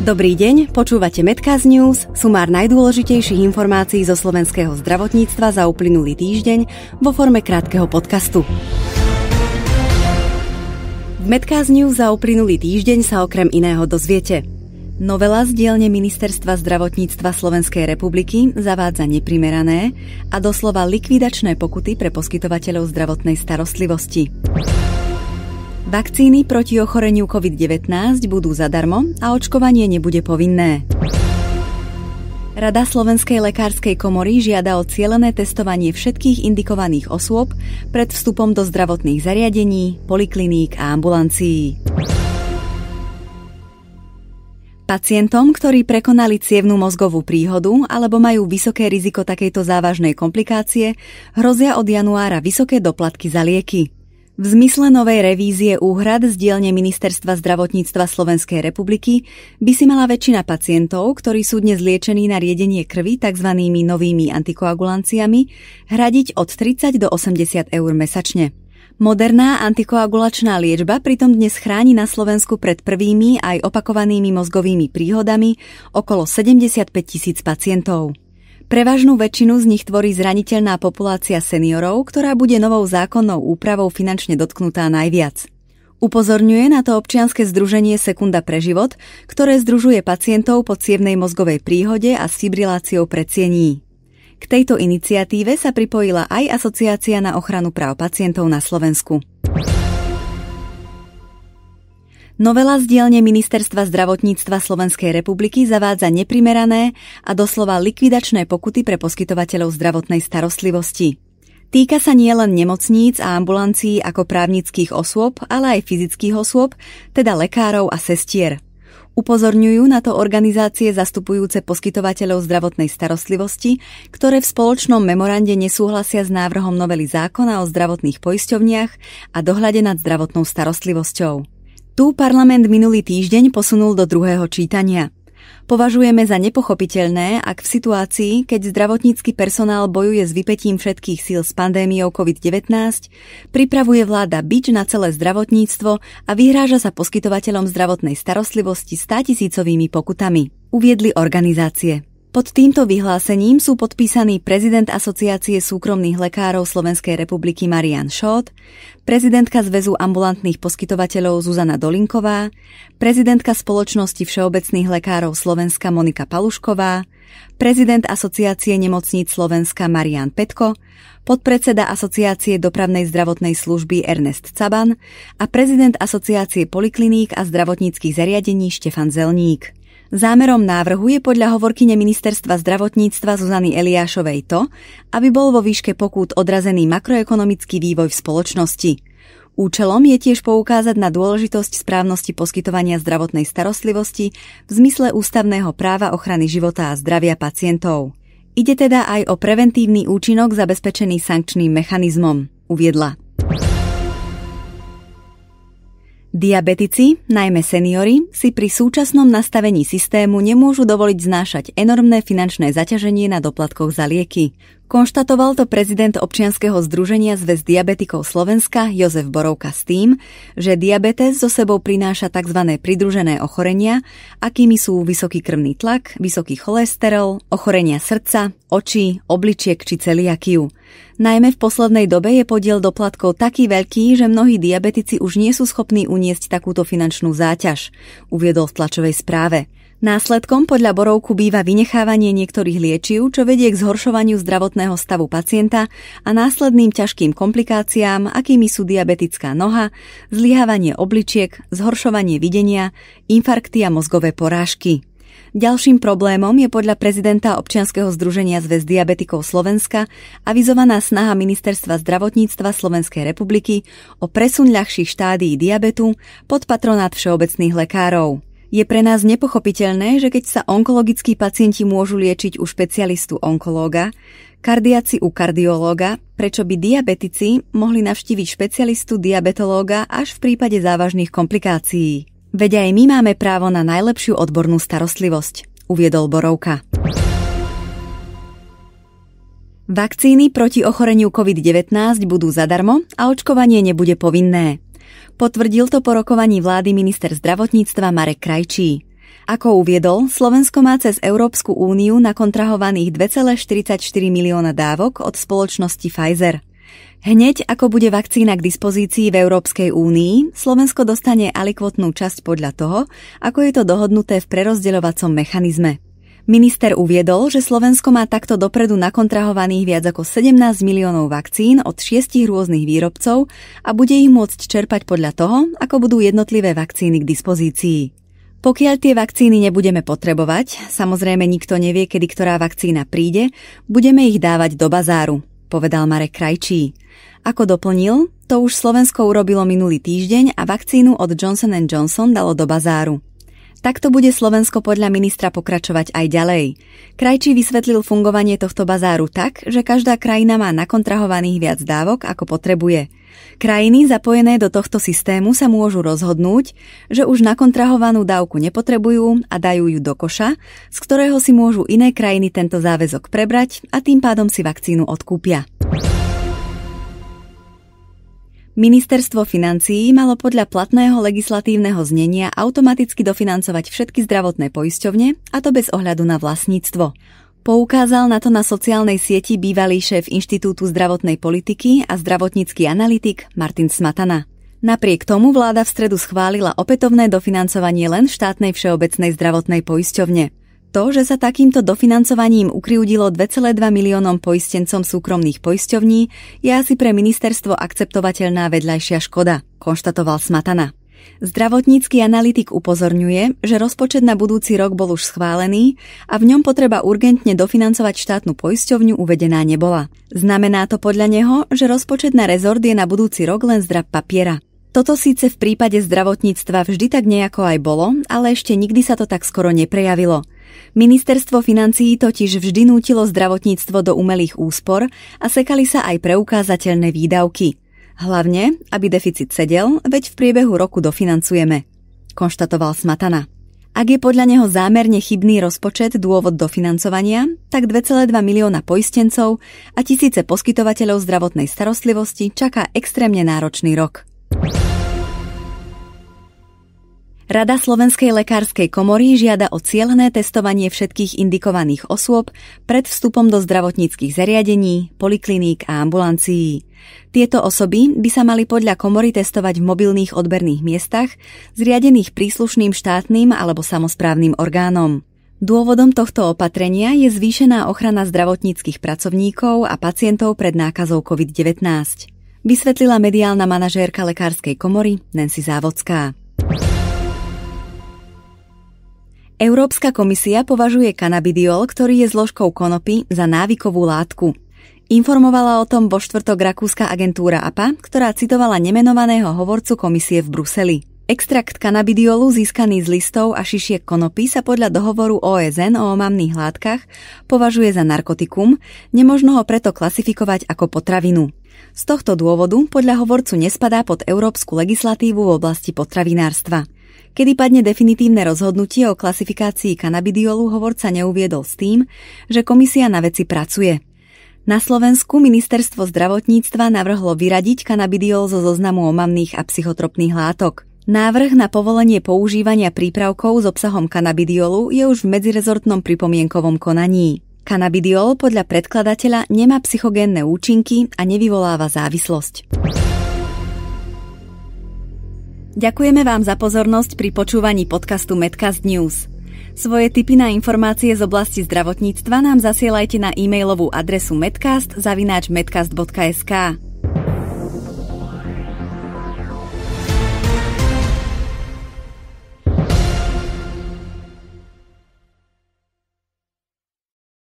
Dobrý deň, počúvate Medcast News, sumár najdôležitejších informácií zo slovenského zdravotníctva za uplynulý týždeň vo forme krátkeho podcastu. V Medcast News za uplynulý týždeň sa okrem iného dozviete: novela z dielne Ministerstva zdravotníctva Slovenskej republiky zavádza neprimerané a doslova likvidačné pokuty pre poskytovateľov zdravotnej starostlivosti. Vakcíny proti ochoreniu COVID-19 budú zadarmo a očkovanie nebude povinné. Rada Slovenskej lekárskej komory žiada o cielené testovanie všetkých indikovaných osôb pred vstupom do zdravotných zariadení, polikliník a ambulancií. Pacientom, ktorí prekonali cievnu mozgovú príhodu alebo majú vysoké riziko takejto závažnej komplikácie, hrozia od januára vysoké doplatky za lieky. V zmysle novej revízie úhrad z dielne Ministerstva zdravotníctva Slovenskej republiky by si mala väčšina pacientov, ktorí sú dnes liečení na riedenie krvi tzv. Novými antikoagulanciami, hradiť od 30 do 80 eur mesačne. Moderná antikoagulačná liečba pritom dnes chráni na Slovensku pred prvými aj opakovanými mozgovými príhodami okolo 75 000 pacientov. Prevažnú väčšinu z nich tvorí zraniteľná populácia seniorov, ktorá bude novou zákonnou úpravou finančne dotknutá najviac. Upozorňuje na to občianske združenie Sekunda pre život, ktoré združuje pacientov po cievnej mozgovej príhode a s fibriláciou predsiení. K tejto iniciatíve sa pripojila aj Asociácia na ochranu práv pacientov na Slovensku. Novela z dielne Ministerstva zdravotníctva Slovenskej republiky zavádza neprimerané a doslova likvidačné pokuty pre poskytovateľov zdravotnej starostlivosti. Týka sa nielen nemocníc a ambulancií ako právnických osôb, ale aj fyzických osôb, teda lekárov a sestier. Upozorňujú na to organizácie zastupujúce poskytovateľov zdravotnej starostlivosti, ktoré v spoločnom memorande nesúhlasia s návrhom novely zákona o zdravotných poisťovniach a dohľade nad zdravotnou starostlivosťou. Tu parlament minulý týždeň posunul do druhého čítania. Považujeme za nepochopiteľné, ak v situácii, keď zdravotnícky personál bojuje s vypätím všetkých síl s pandémiou COVID-19, pripravuje vláda bič na celé zdravotníctvo a vyhráža sa poskytovateľom zdravotnej starostlivosti 100 000 pokutami, uviedli organizácie. Pod týmto vyhlásením sú podpísaní prezident Asociácie súkromných lekárov Slovenskej republiky Marian Šót, prezidentka Zväzu ambulantných poskytovateľov Zuzana Dolinková, prezidentka Spoločnosti všeobecných lekárov Slovenska Monika Palušková, prezident Asociácie nemocníc Slovenska Marián Petko, podpredseda Asociácie dopravnej zdravotnej služby Ernest Caban a prezident Asociácie polikliník a zdravotníckych zariadení Štefan Zelník. Zámerom návrhu je podľa hovorkyne Ministerstva zdravotníctva Zuzany Eliášovej to, aby bol vo výške pokút odrazený makroekonomický vývoj v spoločnosti. Účelom je tiež poukázať na dôležitosť správnosti poskytovania zdravotnej starostlivosti v zmysle ústavného práva ochrany života a zdravia pacientov. Ide teda aj o preventívny účinok zabezpečený sankčným mechanizmom, uviedla. Diabetici, najmä seniori, si pri súčasnom nastavení systému nemôžu dovoliť znášať enormné finančné zaťaženie na doplatkoch za lieky. Konštatoval to prezident občianskeho združenia Zväz diabetikov Slovenska Jozef Borovka s tým, že diabetes so sebou prináša tzv. Pridružené ochorenia, akými sú vysoký krvný tlak, vysoký cholesterol, ochorenia srdca, očí, obličiek či celiakiu. Najmä v poslednej dobe je podiel doplatkov taký veľký, že mnohí diabetici už nie sú schopní uniesť takúto finančnú záťaž, uviedol v tlačovej správe. Následkom podľa Borovku býva vynechávanie niektorých liečiv, čo vedie k zhoršovaniu zdravotného stavu pacienta a následným ťažkým komplikáciám, akými sú diabetická noha, zlyhávanie obličiek, zhoršovanie videnia, infarkty a mozgové porážky. Ďalším problémom je podľa prezidenta občianskeho združenia Zväz diabetikov Slovenska avizovaná snaha Ministerstva zdravotníctva Slovenskej republiky o presun ľahších štádií diabetu pod patronát všeobecných lekárov. Je pre nás nepochopiteľné, že keď sa onkologickí pacienti môžu liečiť u špecialistu onkológa, kardiaci u kardiológa, prečo by diabetici mohli navštíviť špecialistu diabetológa až v prípade závažných komplikácií? Veď aj my máme právo na najlepšiu odbornú starostlivosť, uviedol Borovka. Vakcíny proti ochoreniu COVID-19 budú zadarmo a očkovanie nebude povinné. Potvrdil to po rokovaní vlády minister zdravotníctva Marek Krajčí. Ako uviedol, Slovensko má cez Európsku úniu nakontrahovaných 2,44 milióna dávok od spoločnosti Pfizer. Hneď ako bude vakcína k dispozícii v Európskej únii, Slovensko dostane alikvotnú časť podľa toho, ako je to dohodnuté v prerozdeľovacom mechanizme. Minister uviedol, že Slovensko má takto dopredu nakontrahovaných viac ako 17 miliónov vakcín od 6 rôznych výrobcov a bude ich môcť čerpať podľa toho, ako budú jednotlivé vakcíny k dispozícii. Pokiaľ tie vakcíny nebudeme potrebovať, samozrejme nikto nevie, kedy ktorá vakcína príde, budeme ich dávať do bazáru, povedal Marek Krajčí. Ako doplnil, to už Slovensko urobilo minulý týždeň a vakcínu od Johnson & Johnson dalo do bazáru. Takto bude Slovensko podľa ministra pokračovať aj ďalej. Krajčí vysvetlil fungovanie tohto bazáru tak, že každá krajina má nakontrahovaných viac dávok, ako potrebuje. Krajiny zapojené do tohto systému sa môžu rozhodnúť, že už nakontrahovanú dávku nepotrebujú a dajú ju do koša, z ktorého si môžu iné krajiny tento záväzok prebrať a tým pádom si vakcínu odkúpia. Ministerstvo financií malo podľa platného legislatívneho znenia automaticky dofinancovať všetky zdravotné poisťovne, a to bez ohľadu na vlastníctvo. Poukázal na to na sociálnej sieti bývalý šéf Inštitútu zdravotnej politiky a zdravotnícky analytik Martin Smatana. Napriek tomu vláda v stredu schválila opätovné dofinancovanie len štátnej všeobecnej zdravotnej poisťovne. To, že sa takýmto dofinancovaním ukriúdilo 2,2 miliónom poistencom súkromných poisťovní, je asi pre ministerstvo akceptovateľná vedľajšia škoda, konštatoval Smatana. Zdravotnícky analytik upozorňuje, že rozpočet na budúci rok bol už schválený a v ňom potreba urgentne dofinancovať štátnu poisťovňu uvedená nebola. Znamená to podľa neho, že rozpočet na rezort je na budúci rok len zdrab papiera. Toto síce v prípade zdravotníctva vždy tak nejako aj bolo, ale ešte nikdy sa to tak skoro neprejavilo. Ministerstvo financií totiž vždy nútilo zdravotníctvo do umelých úspor a sekali sa aj preukázateľné výdavky. Hlavne, aby deficit sedel, veď v priebehu roku dofinancujeme, konštatoval Smatana. Ak je podľa neho zámerne chybný rozpočet dôvod dofinancovania, tak 2,2 milióna poistencov a tisíce poskytovateľov zdravotnej starostlivosti čaká extrémne náročný rok. Rada Slovenskej lekárskej komory žiada o cielené testovanie všetkých indikovaných osôb pred vstupom do zdravotníckych zariadení, polikliník a ambulancií. Tieto osoby by sa mali podľa komory testovať v mobilných odberných miestach, zriadených príslušným štátnym alebo samosprávnym orgánom. Dôvodom tohto opatrenia je zvýšená ochrana zdravotníckych pracovníkov a pacientov pred nákazou COVID-19, vysvetlila mediálna manažérka lekárskej komory Nancy Závodská. Európska komisia považuje kanabidiol, ktorý je zložkou konopy, za návykovú látku. Informovala o tom vo štvrtok rakúska agentúra APA, ktorá citovala nemenovaného hovorcu komisie v Bruseli. Extrakt kanabidiolu získaný z listov a šišiek konopy sa podľa dohovoru OSN o omamných látkach považuje za narkotikum, nemožno ho preto klasifikovať ako potravinu. Z tohto dôvodu podľa hovorcu nespadá pod európsku legislatívu v oblasti potravinárstva. Kedy padne definitívne rozhodnutie o klasifikácii kanabidiolu, hovorca neuviedol s tým, že komisia na veci pracuje. Na Slovensku ministerstvo zdravotníctva navrhlo vyradiť kanabidiol zo zoznamu omamných a psychotropných látok. Návrh na povolenie používania prípravkov s obsahom kanabidiolu je už v medzirezortnom pripomienkovom konaní. Kanabidiol podľa predkladateľa nemá psychogénne účinky a nevyvoláva závislosť. Ďakujeme vám za pozornosť pri počúvaní podcastu Medcast News. Svoje tipy na informácie z oblasti zdravotníctva nám zasielajte na e-mailovú adresu medcast@medcast.sk.